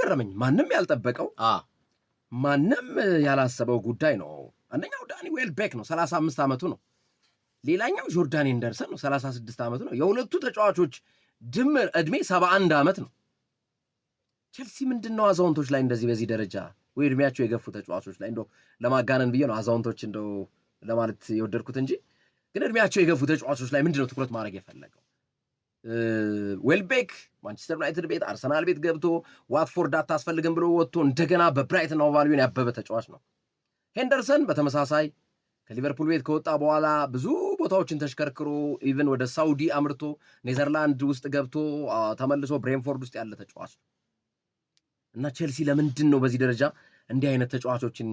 ገረመኝ። ማንም ያልጠበቀው ማንም ያላሰበው ጉዳይ ነው። አንደኛው ዳኒ ዌልቤክ ነው፣ 35 ዓመቱ ነው። ሌላኛው ጆርዳን ኤንደርሰን ነው፣ 36 ዓመቱ ነው። የሁለቱ ተጫዋቾች ድምር ዕድሜ 71 ዓመት ነው። ቼልሲ ምንድነው አዛውንቶች ላይ እንደዚህ በዚህ ደረጃ ወይ ዕድሜያቸው የገፉ ተጫዋቾች ላይ እንደው ለማጋነን ብዬ ነው አዛውንቶች እንደው ለማለት የወደድኩት እንጂ ግን ዕድሜያቸው የገፉ ተጫዋቾች ላይ ምንድነው ትኩረት ማድረግ የፈለገው? ዌልቤክ ማንቸስተር ዩናይትድ ቤት አርሰናል ቤት ገብቶ ዋትፎርድ አታስፈልግም ብሎ ወጥቶ እንደገና በብራይተን ኦቭ አልቢዮን ያበበ ተጫዋች ነው። ሄንደርሰን በተመሳሳይ ከሊቨርፑል ቤት ከወጣ በኋላ ብዙ ቦታዎችን ተሽከርክሮ ኢቭን ወደ ሳውዲ አምርቶ ኔዘርላንድ ውስጥ ገብቶ ተመልሶ ብሬንፎርድ ውስጥ ያለ ተጫዋች ነው እና ቼልሲ ለምንድን ነው በዚህ ደረጃ እንዲህ አይነት ተጫዋቾችን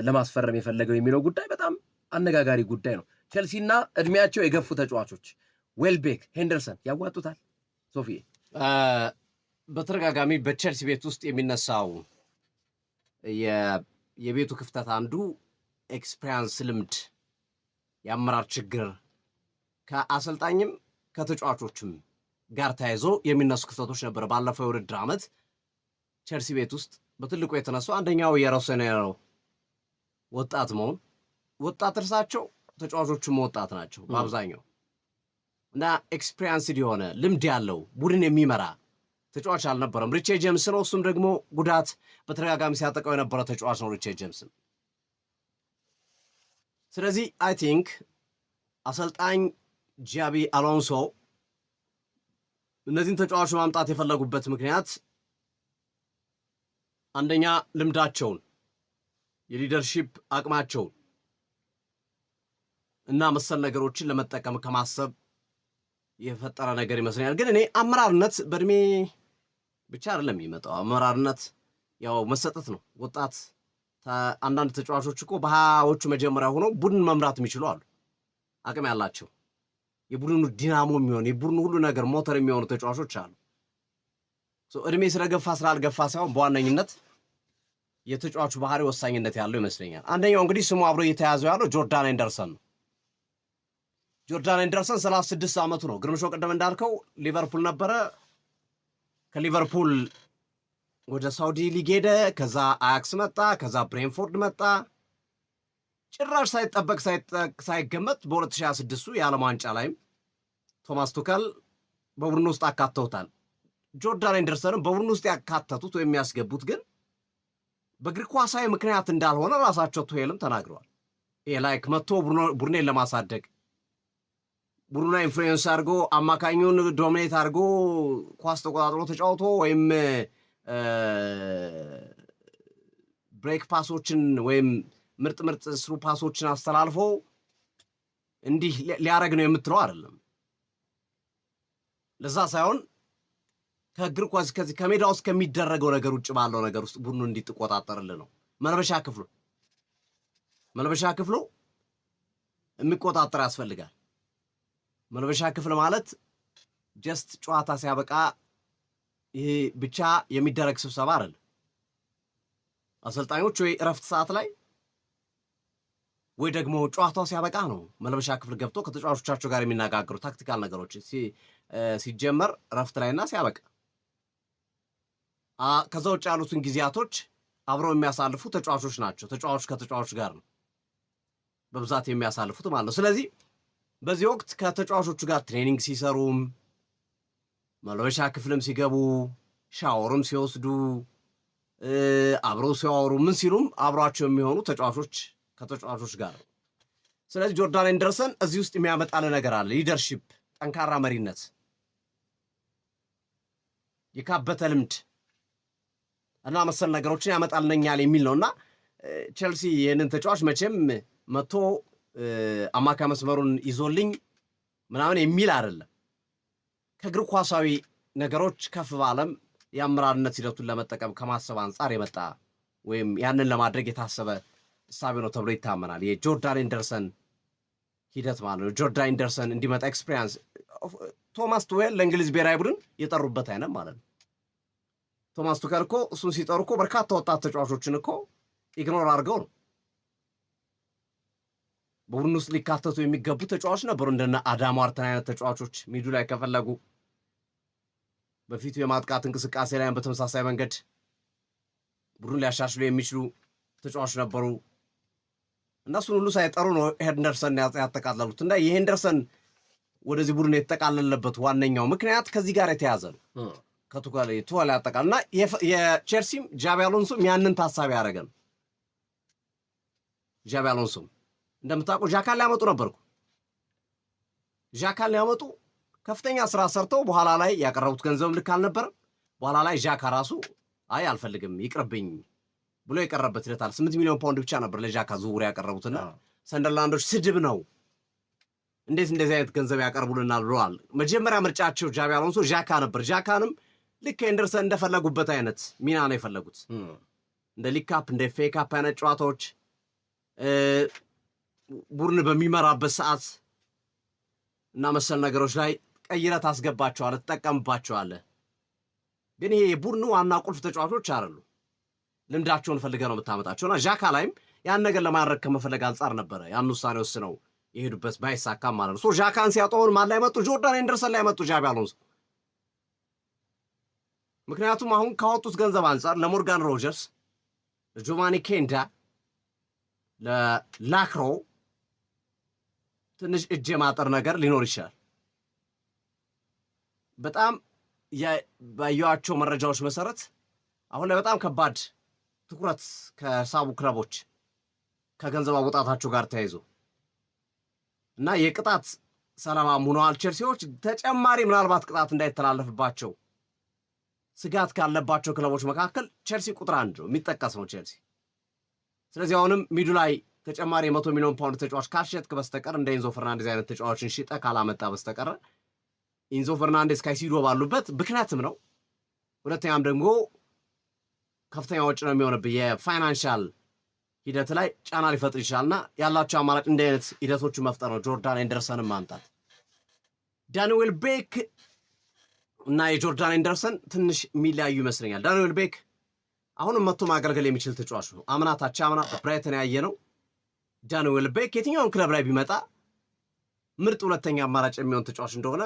ለማስፈረም የፈለገው የሚለው ጉዳይ በጣም አነጋጋሪ ጉዳይ ነው። ቼልሲና እድሜያቸው የገፉ ተጫዋቾች ዌልቤክ፣ ሄንደርሰን ያዋጡታል? ሶፊ በተደጋጋሚ በቼልሲ ቤት ውስጥ የሚነሳው የቤቱ ክፍተት አንዱ ኤክስፒሪያንስ፣ ልምድ፣ የአመራር ችግር ከአሰልጣኝም ከተጫዋቾችም ጋር ተያይዞ የሚነሱ ክፍተቶች ነበር። ባለፈው የውድድር ዓመት ቼልሲ ቤት ውስጥ በትልቁ የተነሱ አንደኛው የሮሴኔሮ ወጣት መሆን፣ ወጣት እርሳቸው ተጫዋቾቹም ወጣት ናቸው በአብዛኛው እና ኤክስፒሪያንስድ የሆነ ልምድ ያለው ቡድን የሚመራ ተጫዋች አልነበረም። ሪቼ ጄምስ ነው። እሱም ደግሞ ጉዳት በተደጋጋሚ ሲያጠቃው የነበረ ተጫዋች ነው ሪቼ ጄምስም። ስለዚህ አይ ቲንክ አሰልጣኝ ጃቢ አሎንሶ እነዚህን ተጫዋቾች ማምጣት የፈለጉበት ምክንያት አንደኛ ልምዳቸውን፣ የሊደርሺፕ አቅማቸውን እና መሰል ነገሮችን ለመጠቀም ከማሰብ የፈጠረ ነገር ይመስለኛል። ግን እኔ አመራርነት በእድሜ ብቻ አይደለም የሚመጣው። አመራርነት ያው መሰጠት ነው። ወጣት አንዳንድ ተጫዋቾች እኮ በሀያዎቹ መጀመሪያ ሆነው ቡድን መምራት የሚችሉ አሉ፣ አቅም ያላቸው የቡድኑ ዲናሞ የሚሆን የቡድኑ ሁሉ ነገር ሞተር የሚሆኑ ተጫዋቾች አሉ። እድሜ ስለገፋ ስላልገፋ ሳይሆን በዋነኝነት የተጫዋቹ ባህሪ ወሳኝነት ያለው ይመስለኛል። አንደኛው እንግዲህ ስሙ አብሮ እየተያዘው ያለው ጆርዳን ኤንደርሰን ነው። ጆርዳን ኤንደርሰን 36 ዓመቱ ነው። ግርምሾ ቀደም እንዳልከው ሊቨርፑል ነበረ። ከሊቨርፑል ወደ ሳውዲ ሊግ ሄደ። ከዛ አያክስ መጣ። ከዛ ብሬንፎርድ መጣ። ጭራሽ ሳይጠበቅ ሳይገመት በ2026 የዓለም ዋንጫ ላይም ቶማስ ቱከል በቡድን ውስጥ አካተውታል። ጆርዳን ኤንደርሰንም በቡድን ውስጥ ያካተቱት ወይም የሚያስገቡት ግን በእግር ኳሳዊ ምክንያት እንዳልሆነ ራሳቸው ቱሄልም ተናግረዋል። ይሄ ላይክ መጥቶ ቡድኔን ለማሳደግ ቡድኑን ኢንፍሉዌንስ አድርጎ አማካኙን ዶሚኔት አድርጎ ኳስ ተቆጣጥሮ ተጫውቶ ወይም ብሬክ ፓሶችን ወይም ምርጥ ስሩ ፓሶችን አስተላልፎ እንዲህ ሊያረግ ነው የምትለው አይደለም። ለዛ ሳይሆን ከእግር ኳስ ከሜዳ ውስጥ ከሚደረገው ነገር ውጭ ባለው ነገር ውስጥ ቡድኑ እንዲትቆጣጠርልህ ነው። መልበሻ ክፍሉ የሚቆጣጠር ያስፈልጋል። መልበሻ ክፍል ማለት ጀስት ጨዋታ ሲያበቃ ይሄ ብቻ የሚደረግ ስብሰባ አይደለም። አሰልጣኞች ወይ እረፍት ሰዓት ላይ ወይ ደግሞ ጨዋታው ሲያበቃ ነው መልበሻ ክፍል ገብቶ ከተጫዋቾቻቸው ጋር የሚነጋገሩ ታክቲካል ነገሮች ሲጀመር እረፍት ላይና ሲያበቃ። ከዛ ውጭ ያሉትን ጊዜያቶች አብረው የሚያሳልፉ ተጫዋቾች ናቸው። ተጫዋቾች ከተጫዋቾች ጋር ነው በብዛት የሚያሳልፉት ማለት ነው። ስለዚህ በዚህ ወቅት ከተጫዋቾቹ ጋር ትሬኒንግ ሲሰሩም መልበሻ ክፍልም ሲገቡ ሻወርም ሲወስዱ አብረው ሲያወሩ ምን ሲሉም አብሯቸው የሚሆኑ ተጫዋቾች ከተጫዋቾች ጋር ነው። ስለዚህ ጆርዳን ኤንደርሰን እዚህ ውስጥ የሚያመጣል ነገር አለ። ሊደርሺፕ፣ ጠንካራ መሪነት፣ የካበተ ልምድ እና መሰል ነገሮችን ያመጣልኛል የሚል ነውና ቼልሲ ይህንን ተጫዋች መቼም መጥቶ አማካይ መስመሩን ይዞልኝ ምናምን የሚል አይደለም። ከእግር ኳሳዊ ነገሮች ከፍ ባለም የአመራርነት ሂደቱን ለመጠቀም ከማሰብ አንጻር የመጣ ወይም ያንን ለማድረግ የታሰበ እሳቤ ነው ተብሎ ይታመናል። የጆርዳን ኤንደርሰን ሂደት ማለት ነው። ጆርዳን ኤንደርሰን እንዲመጣ ኤክስፒሪያንስ ቶማስ ቱሄል ለእንግሊዝ ብሔራዊ ቡድን የጠሩበት አይነት ማለት ነው። ቶማስ ቱሄል እኮ እሱን ሲጠሩ እኮ በርካታ ወጣት ተጫዋቾችን እኮ ኢግኖር አድርገው ነው። በቡድን ውስጥ ሊካተቱ የሚገቡ ተጫዋቾች ነበሩ፣ እንደነ አዳም ዋርተን አይነት ተጫዋቾች ሚዱ ላይ ከፈለጉ በፊቱ የማጥቃት እንቅስቃሴ ላይ በተመሳሳይ መንገድ ቡድን ሊያሻሽሉ የሚችሉ ተጫዋቾች ነበሩ። እነሱን ሁሉ ሳይጠሩ ነው ሄንደርሰን ያጠቃለሉት እና የሄንደርሰን ወደዚህ ቡድን የተጠቃለለበት ዋነኛው ምክንያት ከዚህ ጋር የተያዘ ነው። ከቱዋል ያጠቃል እና የቼልሲም ጃቢ አሎንሶም ያንን ታሳቢ ያደረገ ነው። ጃቢ አሎንሶም እንደምታውቁ ዣካን ሊያመጡ ነበርኩ። ዣካን ሊያመጡ ከፍተኛ ስራ ሰርተው በኋላ ላይ ያቀረቡት ገንዘብ ልክ አልነበረም። በኋላ ላይ ዣካ ራሱ አይ አልፈልግም ይቅርብኝ ብሎ የቀረበት ሂደት አለ። 8 ሚሊዮን ፓውንድ ብቻ ነበር ለዣካ ዝውውር ያቀረቡትና ሰንደርላንዶች ስድብ ነው እንዴት እንደዚህ አይነት ገንዘብ ያቀርቡልናል ብለዋል። መጀመሪያ ምርጫቸው ጃቢ አሎንሶ ዣካ ነበር። ዣካንም ልክ ኤንደርሰን እንደፈለጉበት አይነት ሚና ነው የፈለጉት። እንደ ሊግ ካፕ እንደ ኤፍ ኤ ካፕ አይነት ጨዋታዎች ቡድን በሚመራበት ሰዓት እና መሰል ነገሮች ላይ ቀይረት አስገባቸዋለህ፣ ትጠቀምባቸዋለህ። ግን ይሄ የቡድኑ ዋና ቁልፍ ተጫዋቾች አይደሉ። ልምዳቸውን ፈልገህ ነው የምታመጣቸውና ዣካ ላይም ያን ነገር ለማድረግ ከመፈለግ አንጻር ነበረ ያን ውሳኔ ወስነው የሄዱበት ባይሳካም ማለት ነው። ዣካን ሲያጠውን ማን ላይ መጡ? ጆርዳን ኤንደርሰን ላይ መጡ ጃቢ አሎንሶ። ምክንያቱም አሁን ካወጡት ገንዘብ አንጻር ለሞርጋን ሮጀርስ፣ ለጆቫኒ ኬንዳ፣ ለላክሮ ትንሽ እጅ የማጠር ነገር ሊኖር ይችላል። በጣም ባየኋቸው መረጃዎች መሰረት አሁን ላይ በጣም ከባድ ትኩረት ከሳቡ ክለቦች ከገንዘብ አወጣታቸው ጋር ተያይዞ እና የቅጣት ሰለባም ሆነዋል ቼልሲዎች። ተጨማሪ ምናልባት ቅጣት እንዳይተላለፍባቸው ስጋት ካለባቸው ክለቦች መካከል ቼልሲ ቁጥር 1 ነው የሚጠቀስ ነው ቼልሲ። ስለዚህ አሁንም ሚዱ ላይ ተጨማሪ 100 ሚሊዮን ፓውንድ ተጫዋች ካልሸጥክ በስተቀር እንደ ኢንዞ ፈርናንዴዝ አይነት ተጫዋቾችን ሽጠ ካላመጣ በስተቀር ኢንዞ ፈርናንዴዝ ካይሲዶ ባሉበት ብክነትም ነው። ሁለተኛም ደግሞ ከፍተኛ ወጪ ነው የሚሆንብህ። የፋይናንሻል ሂደት ላይ ጫና ሊፈጥር ይችላልና ያላቸው አማራጭ እንደ አይነት ሂደቶቹ መፍጠር ነው። ጆርዳን ኤንደርሰንን ማምጣት። ዳንኤል ቤክ እና የጆርዳን ኤንደርሰን ትንሽ የሚለያዩ ይመስለኛል። ዳንኤል ቤክ አሁንም መጥቶ ማገልገል የሚችል ተጫዋች ነው። አምናታቸው አምና ብራይተን ያየ ነው። ዳንኤል ቤክ የትኛውን ክለብ ላይ ቢመጣ ምርጥ ሁለተኛ አማራጭ የሚሆን ተጫዋች እንደሆነ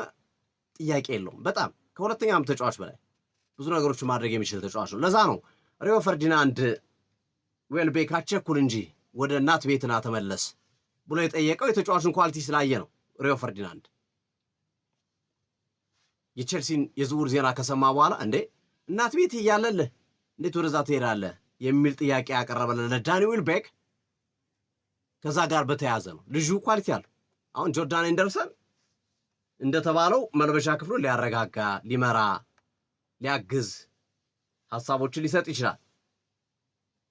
ጥያቄ የለውም። በጣም ከሁለተኛም ተጫዋች በላይ ብዙ ነገሮች ማድረግ የሚችል ተጫዋች ነው። ለዛ ነው ሪዮ ፈርዲናንድ ዌልቤክ አቸኩል እንጂ ወደ እናት ቤትና ተመለስ ብሎ የጠየቀው የተጫዋቹን ኳሊቲ ስላየ ነው። ሪዮ ፈርዲናንድ የቼልሲን የዝውውር ዜና ከሰማ በኋላ እንዴ እናት ቤት እያለልህ እንዴት ወደዛ ትሄዳለህ የሚል ጥያቄ ያቀረበለ ለዳንኤል ቤክ ከዛ ጋር በተያያዘ ነው። ልጁ ኳሊቲ አለው። አሁን ጆርዳን ኤንደርሰን እንደተባለው መልበሻ ክፍሉ ሊያረጋጋ፣ ሊመራ፣ ሊያግዝ ሀሳቦችን ሊሰጥ ይችላል።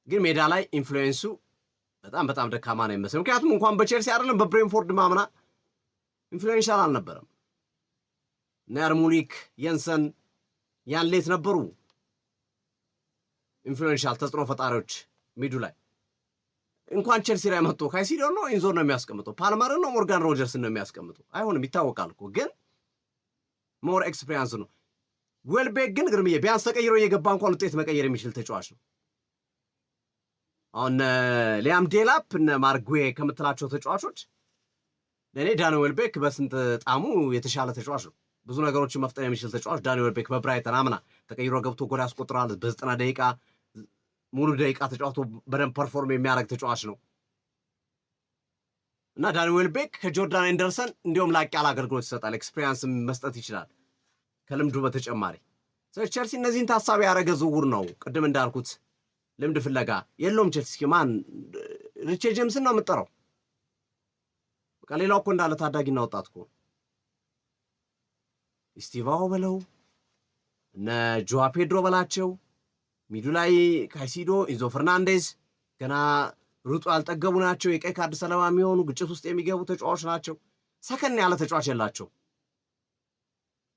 ግን ሜዳ ላይ ኢንፍሉዌንሱ በጣም ደካማ ነው የሚመስለው። ምክንያቱም እንኳን በቼልሲ አይደለም በብሬንፎርድ ማምና ኢንፍሉዌንሻል አልነበረም። ናርሙሊክ፣ የንሰን፣ ያን ሌት ነበሩ ኢንፍሉዌንሻል ተጽዕኖ ፈጣሪዎች ሚዱ ላይ። እንኳን ቼልሲ ላይ መጥቶ ካይሲዶ ነው ኢንዞን ነው የሚያስቀምጠው፣ ፓልመርን ነው ሞርጋን ሮጀርስን ነው የሚያስቀምጠው። አይሆንም፣ ይታወቃል እኮ ግን ሞር ኤክስፔሪንስ ነው። ዌልቤክ ግን ግርምዬ ቢያንስ ተቀይሮ እየገባ እንኳን ውጤት መቀየር የሚችል ተጫዋች ነው። አሁን ሊያም ዴላፕ እነ ማርጉዌ ከምትላቸው ተጫዋቾች ለእኔ ዳንኤል ቤክ በስንት ጣሙ የተሻለ ተጫዋች ነው። ብዙ ነገሮችን መፍጠር የሚችል ተጫዋች ዳንኤል ቤክ በብራይተን አምና ተቀይሮ ገብቶ ጎል ያስቆጥራል። በ90 ደቂቃ ሙሉ ደቂቃ ተጫዋቶ በደንብ ፐርፎርም የሚያደርግ ተጫዋች ነው እና ዳንኤል ቤክ ከጆርዳን ኤንደርሰን እንዲሁም ላቅ ያለ አገልግሎት ይሰጣል። ኤክስፔሪንስ መስጠት ይችላል ከልምዱ በተጨማሪ። ስለዚህ ቼልሲ እነዚህን ታሳቢ ያደረገ ዝውውር ነው። ቅድም እንዳልኩት ልምድ ፍለጋ የለውም ቼልሲ። ማን ሪቼ ጄምስን ነው የምጠራው? በቃ ሌላው እኮ እንዳለ ታዳጊና ወጣት እኮ ስቲቫኦ በለው እነ ጆዋ ፔድሮ በላቸው ሚዱ ላይ ካይሲዶ፣ ኢንዞ ፈርናንዴዝ ገና ሩጡ ያልጠገቡ ናቸው። የቀይ ካርድ ሰለባ የሚሆኑ ግጭት ውስጥ የሚገቡ ተጫዋች ናቸው። ሰከን ያለ ተጫዋች የላቸው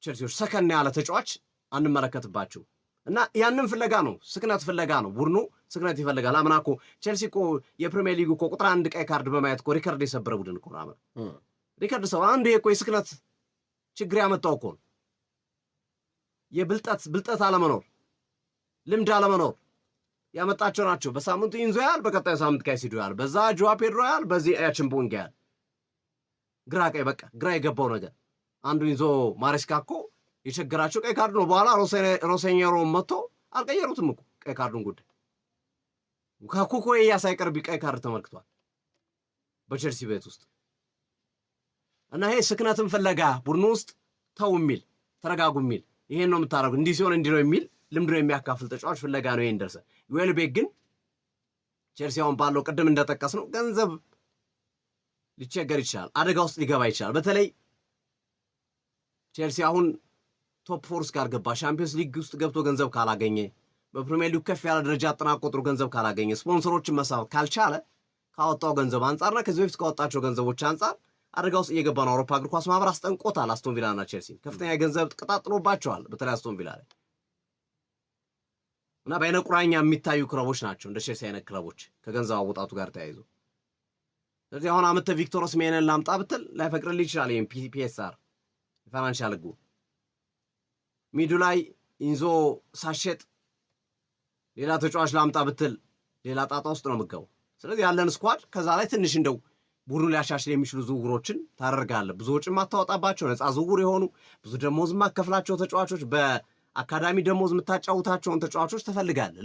ቼልሲዎች። ሰከን ያለ ተጫዋች አንመለከትባቸው እና ያንን ፍለጋ ነው፣ ስክነት ፍለጋ ነው። ቡድኑ ስክነት ይፈልጋል። አምና እኮ ቼልሲ እኮ የፕሪሚየር ሊግ እኮ ቁጥር 1 ቀይ ካርድ በማየት እኮ ሪከርድ የሰበረ ቡድን እኮ ነው። ሪከርድ ሰው አንዱ እኮ የስክነት ችግር ያመጣው እኮ ነው። የብልጠት አለመኖር፣ ልምድ አለመኖር ያመጣቸው ናቸው። በሳምንቱ ኢንዞ ያህል፣ በቀጣዩ ሳምንት ካይሲዶ ያህል፣ በዛ ጆዋ ፔድሮ ያህል፣ በዚህ ያችምቦንግ ያህል ግራ ቀይ በቃ ግራ የገባው ነገር አንዱ ኢንዞ ማሬስካ እኮ የቸገራቸው ቀይ ካርድ ነው። በኋላ ሮሴኞሮ መጥቶ አልቀየሩትም እኮ ቀይ ካርዱን ጉዳይ ሉካኩ ኮያ ሳይቀር ቢቀይ ካርድ ተመልክቷል በቸልሲ ቤት ውስጥ እና ይሄ ስክነትን ፍለጋ ቡድኑ ውስጥ ተው የሚል ተረጋጉ የሚል ይሄን ነው የምታረጉ እንዲህ ሲሆን እንዲህ ነው የሚል ልምድ ነው የሚያካፍል ተጫዋች ፍለጋ ነው ሄንደርሰን። ዌልቤክ ግን ቸልሲ አሁን ባለው ቅድም እንደጠቀስ ነው ገንዘብ ሊቸገር ይችላል፣ አደጋ ውስጥ ሊገባ ይችላል። በተለይ ቸልሲ አሁን ቶፕ ፎርስ ጋር ገባ ሻምፒዮንስ ሊግ ውስጥ ገብቶ ገንዘብ ካላገኘ በፕሪሚየር ሊግ ከፍ ያለ ደረጃ አጠናቆጥሮ ገንዘብ ካላገኘ ስፖንሰሮችን መሳብ ካልቻለ ካወጣው ገንዘብ አንጻርና ከዚህ በፊት ካወጣቸው ገንዘቦች አንጻር አደጋ ውስጥ እየገባ ነው። አውሮፓ እግር ኳስ ማህበር አስጠንቆታል። አስቶን ቪላና ቸልሲ ከፍተኛ ገንዘብ ተቀጣጥሎባቸዋል። በተለይ አስቶን ቪላ ላይ እና በአይነ ቁራኛ የሚታዩ ክለቦች ናቸው እንደ ቸልሲ አይነት ክለቦች ከገንዘብ አወጣቱ ጋር ተያይዞ። ስለዚህ አሁን አመተ ቪክቶር ኦሲሜንን ላምጣ ብትል ላይፈቅድልህ ይችላል። ይሄን ፒኤስአር ፋይናንሻል ህጉ ሚዱ ላይ ኢንዞ ሳሸጥ ሌላ ተጫዋች ላምጣ ብትል ሌላ ጣጣ ውስጥ ነው የምትገባው። ስለዚህ ያለን ስኳድ ከዛ ላይ ትንሽ እንደው ቡድኑ ሊያሻሽል የሚችሉ ዝውውሮችን ታደርጋለህ። ብዙ ወጪ የማታወጣባቸው ነፃ ዝውውር የሆኑ ብዙ ደሞዝ የማከፍላቸው ተጫዋቾች፣ በአካዳሚ ደሞዝ የምታጫውታቸውን ተጫዋቾች ትፈልጋለህ።